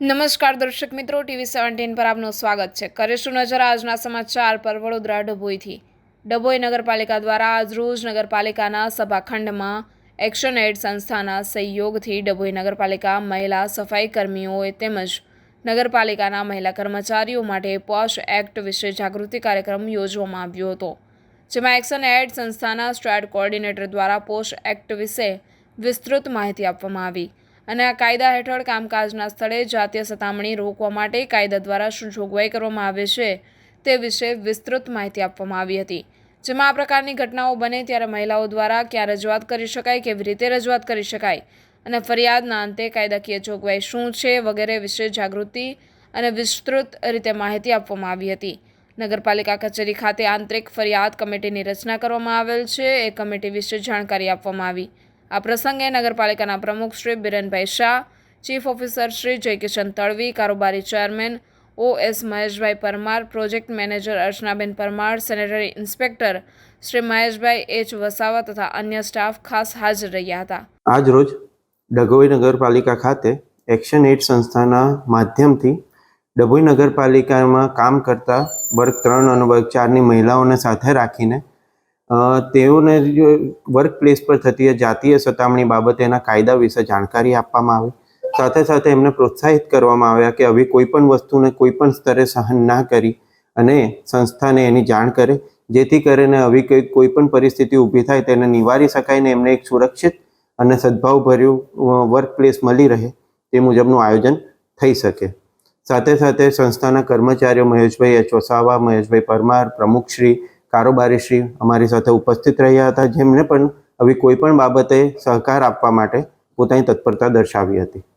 નમસ્કાર દર્શક મિત્રો, TV17 પર આપનું સ્વાગત છે. કરીશું નજર આજના સમાચાર પર. વડોદરા ડભોઈથી. ડભોઈ નગરપાલિકા દ્વારા આજરોજ નગરપાલિકાના સભાખંડમાં એક્શન એડ સંસ્થાના સહયોગથી ડભોઈ નગરપાલિકા મહિલા સફાઈ કર્મીઓએ તેમજ નગરપાલિકાના મહિલા કર્મચારીઓ માટે પોશ એક્ટ વિશે જાગૃતિ કાર્યક્રમ યોજવામાં આવ્યો હતો, જેમાં એક્શન એડ સંસ્થાના સ્ટ્રાટ કોઓર્ડિનેટર દ્વારા પોશ એક્ટ વિશે વિસ્તૃત માહિતી આપવામાં આવી અને આ કાયદા હેઠળ કામકાજના સ્થળે જાતીય સતામણી રોકવા માટે કાયદા દ્વારા શું જોગવાઈ કરવામાં આવે છે તે વિશે વિસ્તૃત માહિતી આપવામાં આવી હતી, જેમાં આ પ્રકારની ઘટનાઓ બને ત્યારે મહિલાઓ દ્વારા ક્યાં રજૂઆત કરી શકાય, કેવી રીતે રજૂઆત કરી શકાય અને ફરિયાદના અંતે કાયદાકીય જોગવાઈ શું છે વગેરે વિશે જાગૃતિ અને વિસ્તૃત રીતે માહિતી આપવામાં આવી હતી. નગરપાલિકા કચેરી ખાતે આંતરિક ફરિયાદ કમિટીની રચના કરવામાં આવેલ છે. એ કમિટી વિશે જાણકારી આપવામાં આવી. આ પ્રસંગે નગરપાલિકાના પ્રમુખ શ્રી બિરેનભાઈ શાહ, ચીફ ઓફિસર શ્રી જયકિશન તડવી, કારોબારી ચેરમેન OS મહેશભાઈ Parmar, project manager અર્ચનાબેન Parmar, sanitary inspector Shri મહેશભાઈ H વસાવા તથા અન્ય સ્ટાફ ખાસ હાજર રહ્યા હતા. આજ રોજ ડભોઈ નગરપાલિકા ખાતે એક્શન એડ સંસ્થાના માધ્યમથી ડભોઈ નગરપાલિકામાં કામ કરતા વર્ગ 3 અને વર્ગ 4ની મહિલાઓને સાથે રાખીને તેઓને વર્ક પ્લેસ પર થતી જાતીય સતામણી બાબતેના કાયદા વિશે જાણકારી આપવામાં આવી. સાથે સાથે એમને પ્રોત્સાહિત કરવામાં આવ્યા કે આવી કોઈ પણ વસ્તુને કોઈ પણ સ્તરે સહન ના કરી અને સંસ્થાને એની જાણ કરે, જેથી કરીને આવી કોઈ પણ પરિસ્થિતિ ઊભી થાય તેને નિવારી શકાય ને એમને એક સુરક્ષિત અને સદભાવભર્યું વર્ક પ્લેસ મળી રહે તે મુજબનું આયોજન થઈ શકે. સાથે સાથે સંસ્થાના કર્મચારીઓ મહેશભાઈ H વસાવા, મહેશભાઈ પરમાર, પ્રમુખશ્રી, કારોબારીશ્રી અમારી સાથે ઉપસ્થિત રહ્યા હતા, જેમણે પણ આવી કોઈ પણ બાબતે સહકાર આપવા માટે પોતાની તત્પરતા દર્શાવી હતી.